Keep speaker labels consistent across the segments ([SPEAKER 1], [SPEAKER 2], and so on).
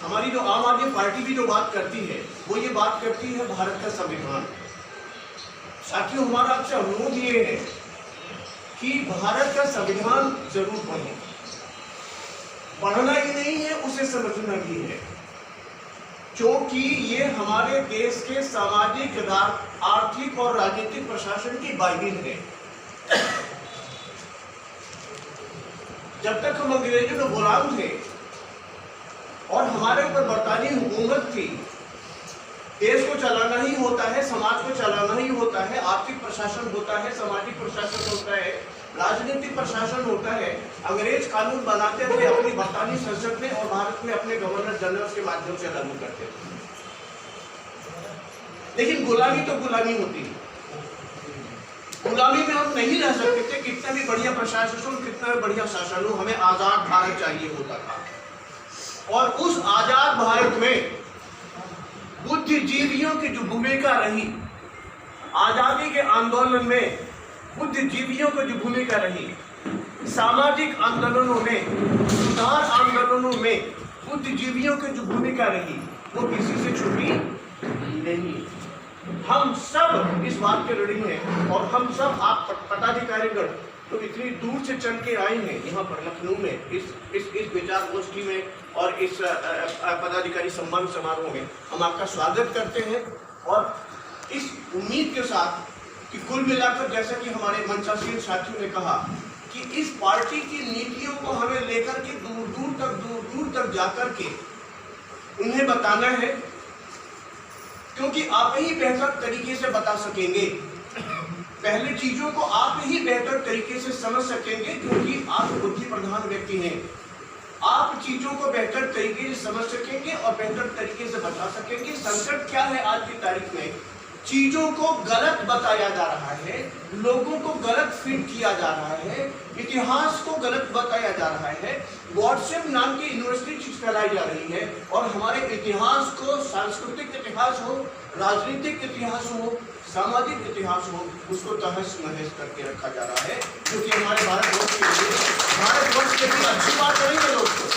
[SPEAKER 1] हमारी जो आम आदमी पार्टी भी जो बात करती है वो ये बात करती है भारत का संविधान। साथियों, हमारा आपसे अनुरोध ये है कि भारत का संविधान जरूर पढ़ें। पढ़ना ही नहीं है, उसे समझना भी है, क्योंकि ये हमारे देश के सामाजिक, आर्थिक और राजनीतिक प्रशासन की बाइबिल है। जब तक हम अंग्रेजों के गुलाम थे और हमारे ऊपर बरतानी हुकूमत थी, देश को चलाना ही होता है, समाज को चलाना ही होता है, आर्थिक प्रशासन होता है, सामाजिक प्रशासन होता है, राजनीतिक प्रशासन होता है। अंग्रेज कानून बनाते थे अपनी बरतानी संसद में और भारत में अपने गवर्नर जनरल के माध्यम से लागू करते थे। लेकिन गुलामी तो गुलामी होती है। गुलामी में हम नहीं रह सकते थे, कितना भी बढ़िया प्रशासन, कितना भी बढ़िया शासन हो, हमें आजाद भारत चाहिए होता था। और उस आजाद भारत में बुद्धिजीवियों की जो भूमिका रही, आजादी के आंदोलन में बुद्धिजीवियों की जो भूमिका रही, सामाजिक आंदोलनों में, सुधार आंदोलनों में बुद्धिजीवियों की जो भूमिका रही, वो किसी से छुपी नहीं। हम सब इस बात के ऋणी हैं और हम सब, आप पदाधिकारीगण तो इतनी दूर से चल के आए हैं यहाँ पर लखनऊ में, इस विचार गोष्ठी में और इस पदाधिकारी सम्मान समारोह में हम आपका स्वागत करते हैं। और इस उम्मीद के साथ कि कुल मिलाकर, जैसा कि हमारे मंचासीन साथियों ने कहा, कि इस पार्टी की नीतियों को हमें लेकर के दूर दूर तक जाकर के उन्हें बताना है, क्योंकि आप ही बेहतर तरीके से बता सकेंगे। पहले चीजों को आप ही बेहतर तरीके से समझ सकेंगे, क्योंकि आप बुद्धि प्रधान व्यक्ति हैं। आप चीजों को बेहतर तरीके से समझ सकेंगे और बेहतर तरीके से बता सकेंगे। संकट क्या है आज की तारीख में? चीजों को गलत बताया जा रहा है, लोगों को गलत फीड किया जा रहा है, इतिहास को गलत बताया जा रहा है। व्हाट्सएप नाम की यूनिवर्सिटी चीज फैलाई जा रही है और हमारे इतिहास को, सांस्कृतिक इतिहास हो, राजनीतिक इतिहास हो, सामाजिक इतिहास हो, उसको तहस नहस करके रखा जा रहा है, क्योंकि हमारे भारतवर्ष के लिए अच्छी बात नहीं है दोस्तों।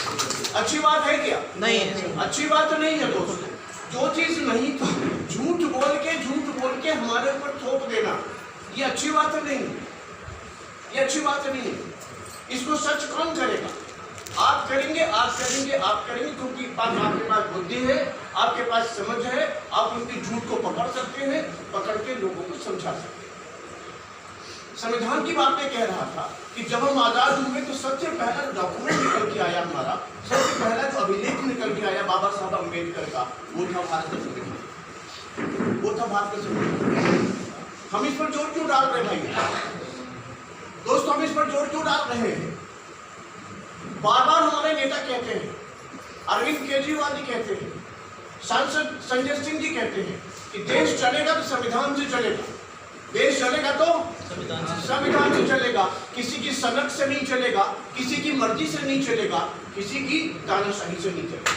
[SPEAKER 1] अच्छी बात है क्या? नहीं है, अच्छी बात तो नहीं है दोस्तों। जो चीज नहीं तो झूठ बोल के हमारे ऊपर थोप देना, ये अच्छी बात नहीं है, ये अच्छी बात नहीं है। इसको सच कौन करेगा? आप करेंगे, क्योंकि आपके पास बुद्धि है, आपके पास समझ है, आप उनकी झूठ को पकड़ सकते हैं, पकड़ के लोगों को समझा सकते हैं। संविधान की बात में कह रहा था कि जब हम आजाद हुए तो सबसे पहला डॉक्यूमेंट निकल के आया हमारा, सबसे पहला जो अभिलेख निकल के आया बाबा साहब अम्बेडकर का, वो था भारत का संविधान, वो था भारत का संविधान। हम इस पर जोर क्यों डाल रहे हैं दोस्तों? हम इस पर जोर क्यों डाल रहे हैं? बार बार हमारे नेता कहते हैं, अरविंद केजरीवाल जी कहते हैं, सांसद संजय सिंह जी कहते हैं कि देश चलेगा तो संविधान से चलेगा, देश चलेगा तो संविधान से चलेगा, किसी की सनक से नहीं चलेगा, किसी की मर्जी से नहीं चलेगा, किसी की तानाशाही से नहीं चलेगा।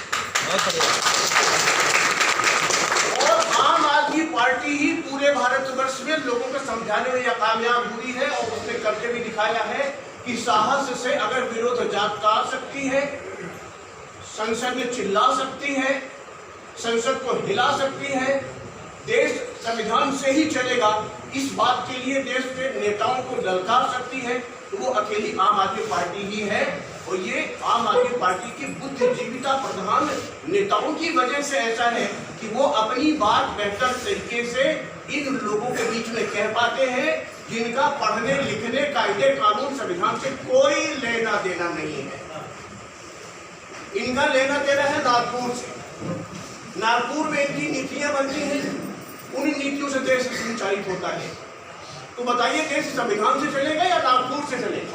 [SPEAKER 1] और आम आदमी पार्टी ही पूरे भारतवर्ष में लोगों को समझाने में कामयाब हुई है और उसने करके भी दिखाया है कि साहस से अगर विरोध जता सकती है, संसद में चिल्ला सकती है, संसद को हिला सकती है, देश संविधान से ही चलेगा, इस बात के लिए देश के नेताओं को ललकार सकती है, तो वो अकेली आम आदमी पार्टी ही है। और ये आम आदमी पार्टी की बुद्धिजीविता प्रधान नेताओं की वजह से ऐसा है कि वो अपनी बात बेहतर तरीके से इन लोगों के बीच में कह पाते हैं जिनका पढ़ने लिखने, कायदे कानून, संविधान से कोई लेना देना नहीं है। इनका लेना देना है नागपुर से। नागपुर में इनकी नीतियां बनती हैं, उन नीतियों से देश संचालित होता है। तो बताइए, देश संविधान से चलेगा या नागपुर से चलेगा?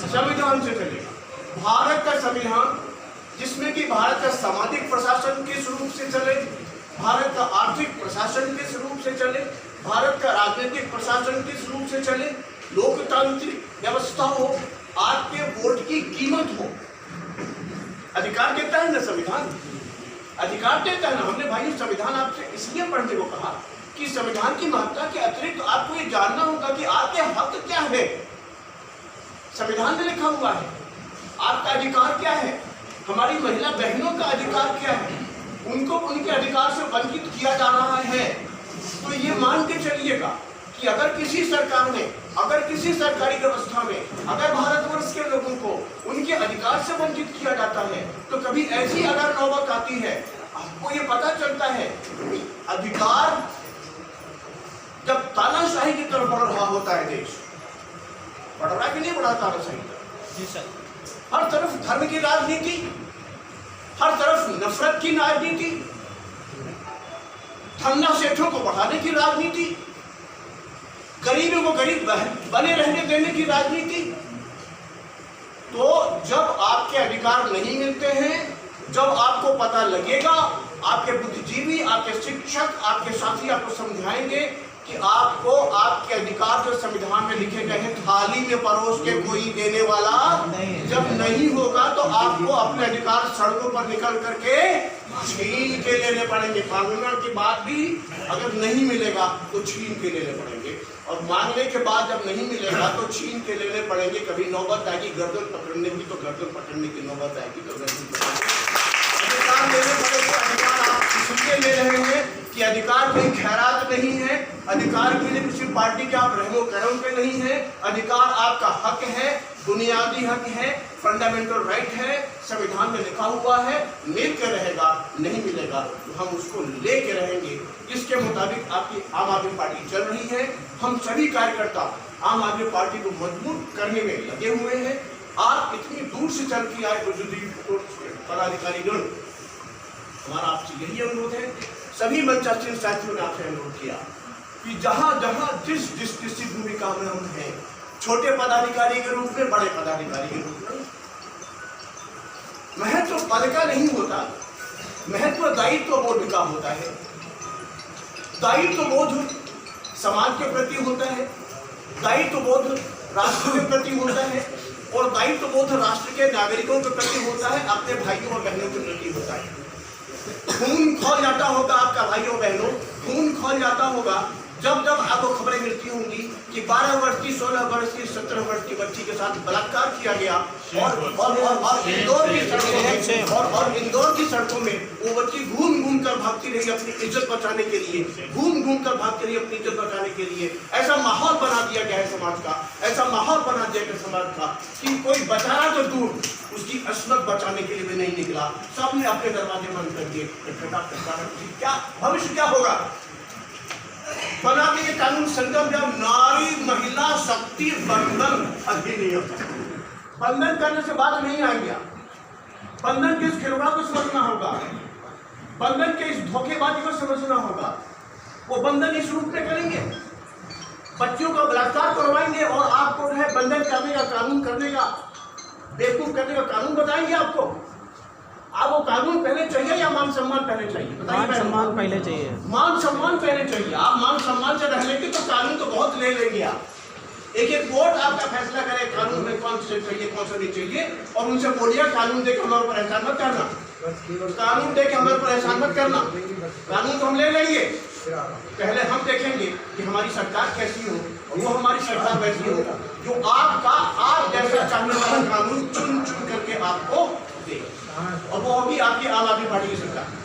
[SPEAKER 1] संविधान से चलेगा। भारत का संविधान, जिसमें कि भारत का सामाजिक प्रशासन किस रूप से चले, भारत का आर्थिक प्रशासन किस रूप से चले, भारत का राजनीतिक प्रशासन किस रूप से चले, लोकतांत्रिक व्यवस्था हो, आपके वोट की कीमत हो, अधिकार देता है ना संविधान, अधिकार देता है ना। हमने भाई संविधान आपसे इसलिए पढ़ने को कहा कि संविधान की महत्ता के अतिरिक्त आपको ये जानना होगा कि आपके हक क्या है। संविधान में लिखा हुआ है आपका अधिकार क्या है। हमारी महिला बहनों का अधिकार क्या है, उनको उनके अधिकार से वंचित किया जा रहा है। तो ये मान के चलिएगा कि अगर किसी सरकार में, अगर किसी सरकारी व्यवस्था में अगर भारतवर्ष के लोगों को उनके अधिकार से वंचित किया जाता है, तो कभी ऐसी अगर नौबत आती है, आपको ये पता चलता है कि अधिकार जब तानाशाही की तरफ बढ़ रहा होता है, देश बढ़ रहा है कि नहीं बढ़ा तानाशाही तरफ?
[SPEAKER 2] जी सर।
[SPEAKER 1] हर तरफ धर्म की राजनीति, हर तरफ नफरत की राजनीति, धन्ना सेठों को बढ़ाने की राजनीति, गरीबों को गरीब बने रहने देने की राजनीति। तो जब आपके अधिकार नहीं मिलते हैं, जब आपको पता लगेगा, आपके बुद्धिजीवी, आपके शिक्षक, आपके साथी आपको समझाएंगे कि आपको आपके अधिकार जो संविधान में लिखे गए हैं थाली में परोस के कोई देने वाला जब नहीं होगा, तो आपको अपने अधिकार सड़कों पर निकल करके छीन के लेने पड़ेंगे। कानून की बात भी अगर नहीं मिलेगा तो छीन के लेने पड़ेंगे, और मांगने के बाद जब नहीं मिलेगा तो छीन के लेने पड़ेंगे। कभी नौबत आएगी गर्दन पकड़ने की, तो गर्दन पकड़ने की नौबत आएगी तो गर्दन अधिकार लेने पड़ेंगे। अधिकार आप इसलिए ले रहे हैं कि अधिकार कोई खैरात नहीं है, अधिकार के लिए किसी पार्टी के आप रहमो करम पे नहीं है। अधिकार आपका हक है, बुनियादी हक है, फंडामेंटल राइट है, संविधान में लिखा हुआ है। मिल के रहेगा, नहीं मिलेगा तो हम उसको लेके रहेंगे। इसके मुताबिक आपकी आम आदमी पार्टी चल रही है। हम सभी कार्यकर्ता आम आदमी पार्टी को मजबूत करने में लगे हुए हैं। आप इतनी दूर से चल के आए पदाधिकारीगण, हमारा आपसे यही अनुरोध है, सभी मंचासीन साथियों ने आपसे अनुरोध किया कि जहां जहां जिस भूमिका में हम हैं, छोटे पदाधिकारी के रूप में, बड़े पदाधिकारी के रूप में, महत्व पद का नहीं होता, महत्व दायित्व बोध का होता है। दायित्व बोध समाज के प्रति होता है, दायित्व बोध राष्ट्र के प्रति होता है, और दायित्व बोध राष्ट्र के नागरिकों के प्रति होता है, अपने भाइयों और बहनों के प्रति होता है। खून खौल जाता होगा आपका भाइयों बहनों, खून खौल जाता होगा जब जब आपको खबरें मिलती होंगी कि 12 वर्ष की, 16 वर्ष की, 17 वर्ष की बच्ची के साथ बलात्कार किया गया, और इंदौर की सड़कों में वो बच्ची घूम घूम कर भागती रही अपनी इज्जत बचाने के लिए, घूम घूम कर भागती रही अपनी इज्जत बचाने के लिए। ऐसा माहौल बना दिया गया है समाज का, ऐसा माहौल बना दिया गया समाज का कि कोई बचाना तो दूर, उसकी अस्मत बचाने के लिए भी नहीं निकला। सबने अपने दरवाजे बंद कर दिए। क्या भविष्य क्या होगा? बना के कानून संगम जब नारी महिला शक्ति बंधन अधिनियम, बंधन करने से बात नहीं आएगी। बंधन के इस खिलवाड़ को समझना होगा, बंधन के इस धोखेबाजी को समझना होगा। वो बंधन इस रूप में करेंगे, बच्चियों का बलात्कार करवाएंगे और आपको जो है बंधन करने का, कानून करने का, बेवकूफ करने का कानून बताएंगे आपको। आपको कानून पहले चाहिए या मान सम्मान पहले चाहिए?
[SPEAKER 2] मान सम्मान पहले चाहिए।
[SPEAKER 1] मान सम्मान पहले चाहिए। आप मान सम्मान से रह लेंगे तो कानून तो बहुत ले लेंगे आप। एक कोर्ट आपका फैसला करे कानून में कौन से चाहिए कौन सा नहीं चाहिए, और उनसे बोलिए कानून दे के हमारे ऊपर एहसान मत करना, कानून दे के हमारे ऊपर एहसान मत करना। कानून तो हम ले लेंगे, पहले हम देखेंगे कि हमारी सरकार कैसी हो, और वो हमारी सरकार वैसी हो जो आपका, आप जैसा चाहने वाला कानून चुन चुन करके आपको दे, और वो होगी आपकी आम आदमी पार्टी की सरकार।